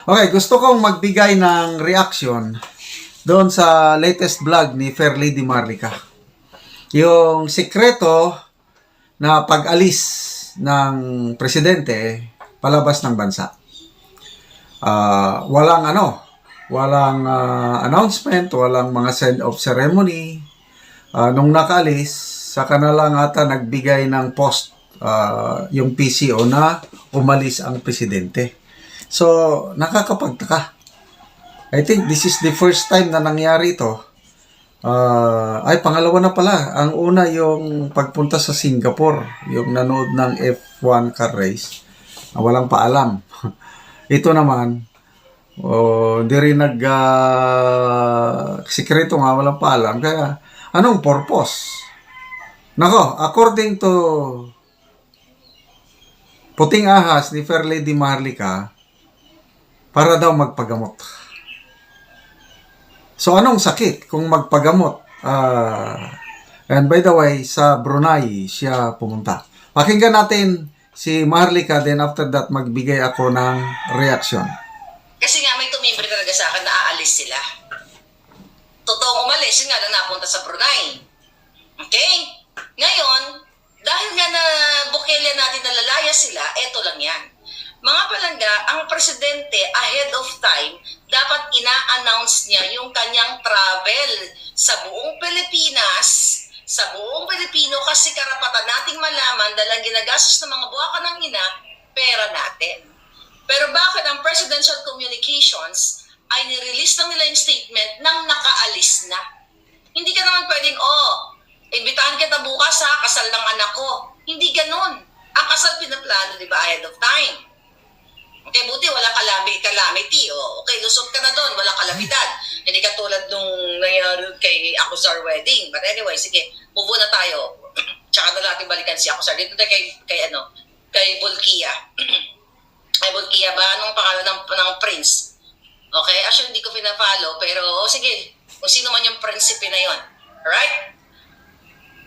Okay, gusto kong magbigay ng reaction doon sa latest vlog ni Fair Lady Marlica. Yung sikreto na pag-alis ng presidente palabas ng bansa. Walang announcement, walang mga send-off ceremony. Nung nakaalis, saka na lang ata nagbigay ng post yung PCO na umalis ang presidente. So, nakakapagtaka. I think this is the first time na nangyari ito. Pangalawa na pala. Ang una yung pagpunta sa Singapore, yung nanood ng F1 car race, walang paalam. Ito naman, hindi rin sikreto nga, walang paalam. Kaya, anong purpose? Nako, according to Puting Ahas ni Fair Lady Marlica, para daw magpagamot. So, anong sakit kung magpagamot? And by the way, sa Brunei siya pumunta. Pakinggan natin si Marlica, then after that, magbigay ako ng reaction. Kasi nga may tumimbre talaga sa akin na aalis sila. Totoong umalis, yun nga na napunta sa Brunei. Okay? Ngayon, dahil nga na bukilya natin na lalaya sila, eto lang yan. Mga palangga, ang presidente ahead of time, dapat ina-announce niya yung kanyang travel sa buong Pilipinas, sa buong Pilipino, kasi karapatan nating malaman dahil ang ginagastos ng mga buwakan ng ina, pera natin. Pero bakit ang presidential communications ay nirelease lang nila yung statement nang nakaalis na? Hindi ka naman pwedeng, imbitahan kita bukas sa kasal ng anak ko. Hindi ganun. Ang kasal pinaplano, di ba, ahead of time. Okay, buti walang calamity. Okay, lusot ka na doon, walang kalamidad. Hindi ka tulad nung nangyari kay Acuzar wedding. But anyway, sige, move on na tayo. Tsaka na natin balikan si Acuzar. Dito tayo kay Bolkia. Ay, Bolkia ba? Anong pangalan ng prince? Okay, actually hindi ko pina-follow, pero sige, kung sino man yung prinsipe na yon. Alright?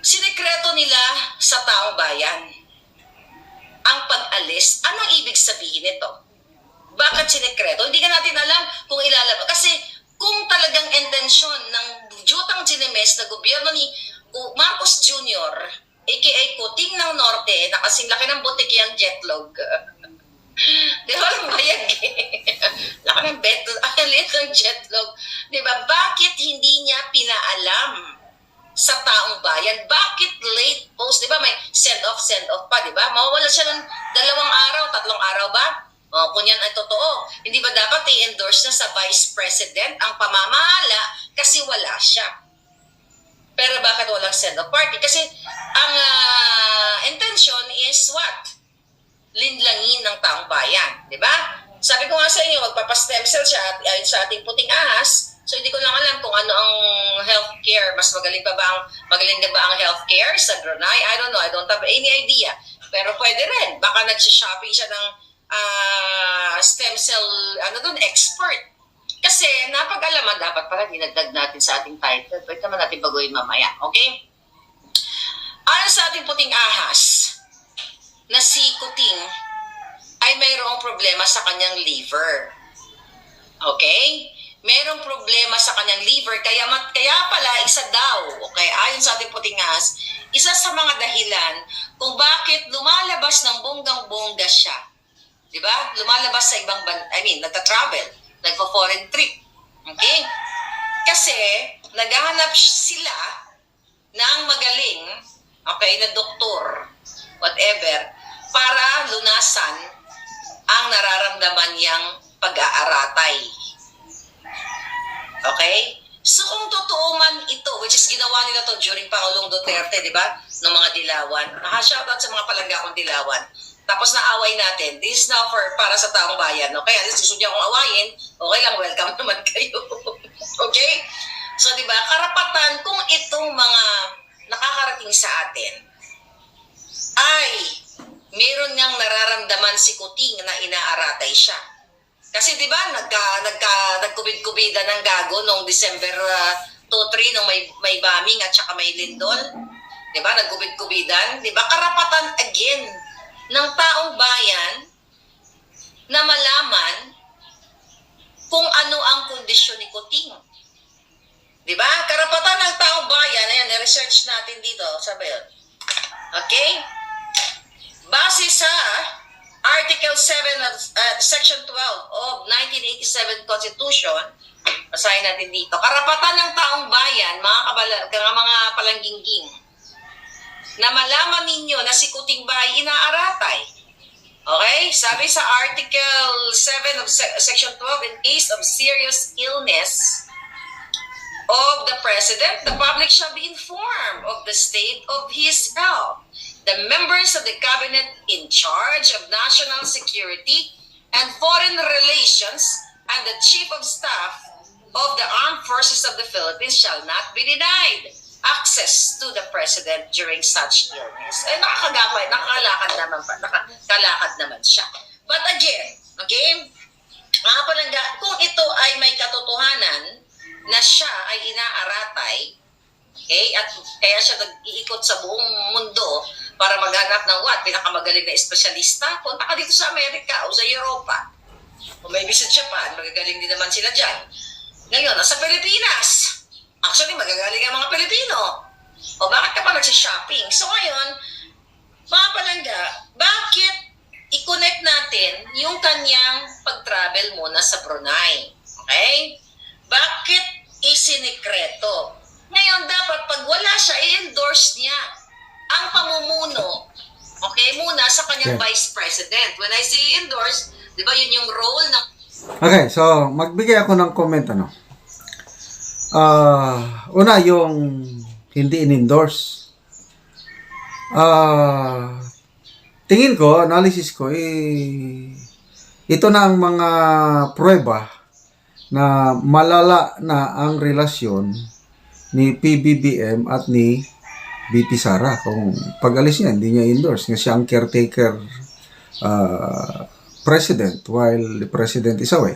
Sinekreto nila sa taong bayan ang pag-alis. Anong ibig sabihin nito? Bakit sinekreto? Hindi ka natin alam kung ilalabas. Kasi kung talagang intensyon ng Jutang Ginemes na gobyerno ni Marcos Jr., aka Kuting ng Norte, na kasing laki ng butiki ang jetlog. Di ba? Walang bayag laki ng liit ng jetlog. Di ba? Bakit hindi niya pinaalam sa taong bayan? Bakit late post? Di ba may send-off pa, di ba? Mawawala siya ng 2 araw, 3 araw ba? Kung yan ay totoo. Hindi ba dapat i-endorse na sa Vice President ang pamamahala kasi wala siya? Pero bakit walang send-off party? Kasi ang intention is what? Linlangin ng taong bayan. Di ba? Sabi ko nga sa inyo, magpapa-stem cell siya ayon sa ating Puting Ahas. So, hindi ko lang alam kung ano ang healthcare. Mas magaling ba ang healthcare sa Brunei? I don't know. I don't have any idea. Pero pwede rin. Baka nagsishopping siya ng stem cell, expert. Kasi napag-alaman, dapat pala dinagdag natin sa ating title. Pwede naman natin baguhin mamaya. Okay? Ayon sa ating Puting Ahas, na si Kuting ay mayroong problema sa kanyang liver. Okay? Merong problema sa kanyang liver, kaya pala isa daw, okay, ayon sa ating Puting Ahas, isa sa mga dahilan kung bakit lumalabas ng bonggang-bongga siya. Di ba? Lumalabas sa ibang nagta-travel, nagpa-foreign trip. Okay? Kasi naghahanap sila ng magaling, okay, na doktor, whatever, para lunasan ang nararamdaman niyang pag-aaratay. Okay? So kung totoo man ito, which is ginawa nila to during Pangulong Duterte, di ba? Ng mga dilawan. Naka-shoutout sa mga palangga kong dilawan. Tapos naaway natin. This is now para sa taong bayan. Okay? At least gusto niya akong awayin, okay lang, welcome naman kayo. Okay? So di ba, karapatan kung itong mga nakakarating sa atin ay meron ngang nararamdaman si Kuting na inaaratay siya. Kasi di ba, nagkubid-kubida ng gago noong December 2-3 nung may bombing at saka may lindol. Di ba, nagkubid-kubidan. Di ba, karapatan again ng taong bayan na malaman kondisyon ni Kuting. Di ba? Karapatan ng taong bayan, ayan, research natin dito, sabi yun. Okay? Base sa Article 7 of Section 12 of 1987 Constitution, basahin natin dito. Karapatan ng taong bayan, mga palanggingging, na malaman ninyo na si Kuting ba ay inaaratay. Okay? Sabi sa Article 7 of Section 12, in case of serious illness of the President, the public shall be informed of the state of his health. The members of the cabinet in charge of national security and foreign relations and the chief of staff of the armed forces of the Philippines shall not be denied access to the President during such illness. Eh, nakakalakad naman siya. But again, okay, mga palangga, kung ito ay may katotohanan na siya ay inaaratay, okay, at kaya siya nag-iikot sa buong mundo para maghanap ng pinakamagaling na espesyalista, punta ka dito sa Amerika o sa Europa. O may visit Japan, magagaling din naman sila dyan. Ngayon, nasa Pilipinas, actually, magagaling ang mga Pilipino. O bakit ka pa nagsishopping? So ngayon, mga palangga, bakit i-connect natin yung kanyang pag-travel muna sa Brunei? Okay? Bakit isinikreto? Ngayon, dapat pag wala siya, i-endorse niya ang pamumuno, okay, muna sa kanyang Vice President. When I say endorse, di ba yun yung role ng... Okay, so magbigay ako ng comment, ano. Una, yung hindi in-endorse. Tingin ko, analysis ko, ito na ang mga pruweba na malala na ang relasyon ni PBBM at ni BP Sara. Kung pag-alis niya, hindi niya endorse. Nga siya ang caretaker president while the president is away.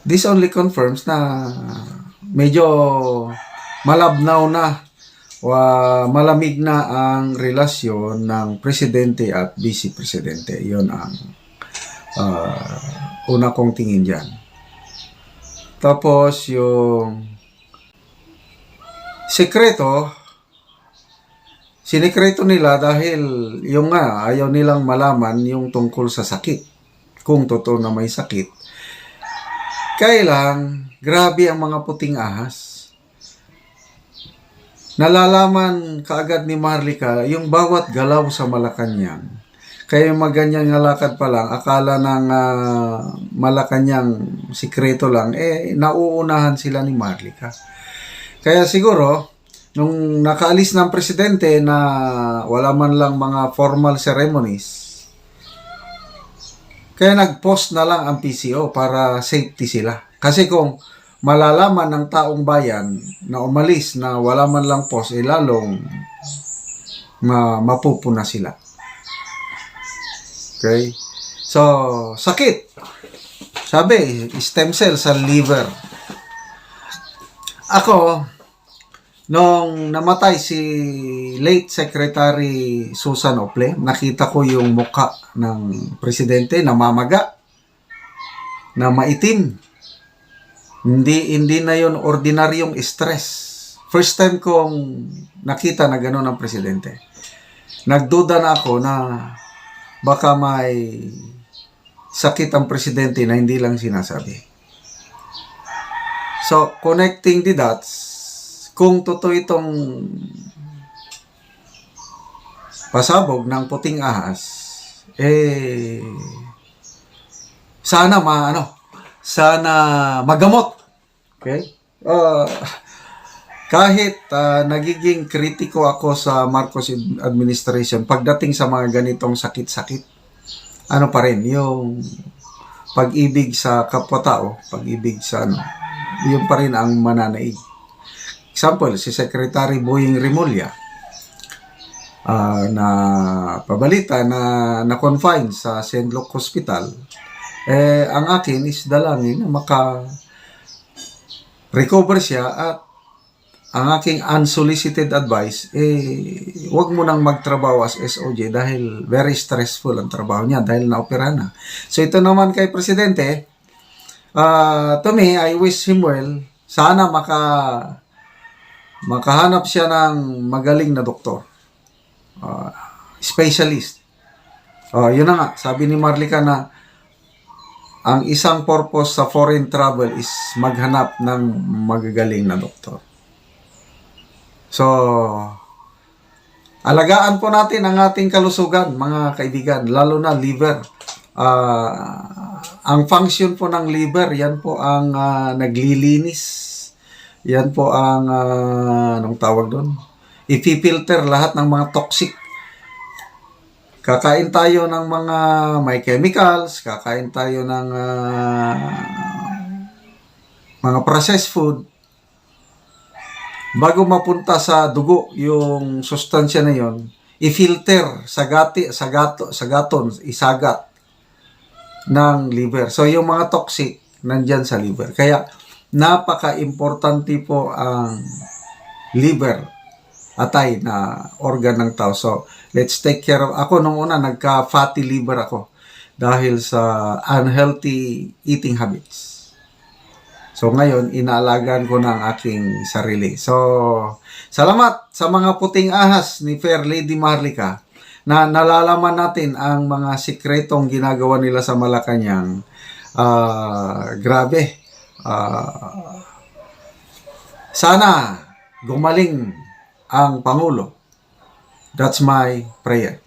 This only confirms na medyo malabnaw na o malamig na ang relasyon ng presidente at vice presidente. Yun ang una kong tingin dyan. Tapos yung sinikreto nila dahil yung nga, ayaw nilang malaman yung tungkol sa sakit. Kung totoo na may sakit. Kaya lang, grabe ang mga puting ahas. Nalalaman kaagad ni Marlica yung bawat galaw sa Malacanang. Kaya yung maganyang ngalakad pa lang, akala ng Malacanang sikreto lang, nauunahan sila ni Marlica. Kaya siguro, nung nakaalis ng presidente na wala man lang mga formal ceremonies, kaya nag-post na lang ang PCO para safety sila. Kasi kung malalaman ng taong bayan na umalis na wala man lang post, lalong mapupuna sila. Okay? So, sakit. Sabi, stem cell sa liver. Ako, nung namatay si late Secretary Susan Ople, nakita ko yung mukha ng presidente na mamaga, na maitim. Hindi na yon ordinaryong stress. First time kong nakita na gano'n ang presidente. Nagduda na ako na baka may sakit ang presidente na hindi lang sinasabi. So, connecting the dots, kung totoo itong pasabog ng puting ahas, sana magamot. Okay? Kahit nagiging kritiko ako sa Marcos administration pagdating sa mga ganitong sakit-sakit, ano pa rin, yung pag-ibig sa kapwa-tao, pag-ibig sa yun pa rin ang mananaig. Example, si Secretary Boying Rimulya, na pabalita na na-confine sa St. Luke Hospital, ang akin is dalangin na maka-recover siya at ang aking unsolicited advice, wag mo nang magtrabaho as SOJ dahil very stressful ang trabaho niya dahil na-opera na. So ito naman kay Presidente, To me, I wish him well. Sana makahanap siya ng magaling na doktor. Specialist. Yun na nga, sabi ni Marlica na ang isang purpose sa foreign travel is maghanap ng magagaling na doktor. So, alagaan po natin ang ating kalusugan, mga kaibigan, lalo na liver. Ang function po ng liver, yan po ang naglilinis. Yan po ang, anong tawag doon? Ipipilter lahat ng mga toxic. Kakain tayo ng mga may chemicals, kakain tayo ng mga processed food. Bago mapunta sa dugo yung sustansya na yon, i-filter sa gaton, isagat ng liver. So yung mga toxic nandyan sa liver. Kaya napaka-importante po ang liver, atay na organ ng tao. So let's take care of, ako nung una nagka-fatty liver ako dahil sa unhealthy eating habits. So ngayon, inaalagaan ko na ang aking sarili. So, salamat sa mga puting ahas ni Fair Lady Marlica na nalalaman natin ang mga sikretong ginagawa nila sa Malacanang. Grabe. Sana gumaling ang Pangulo. That's my prayer.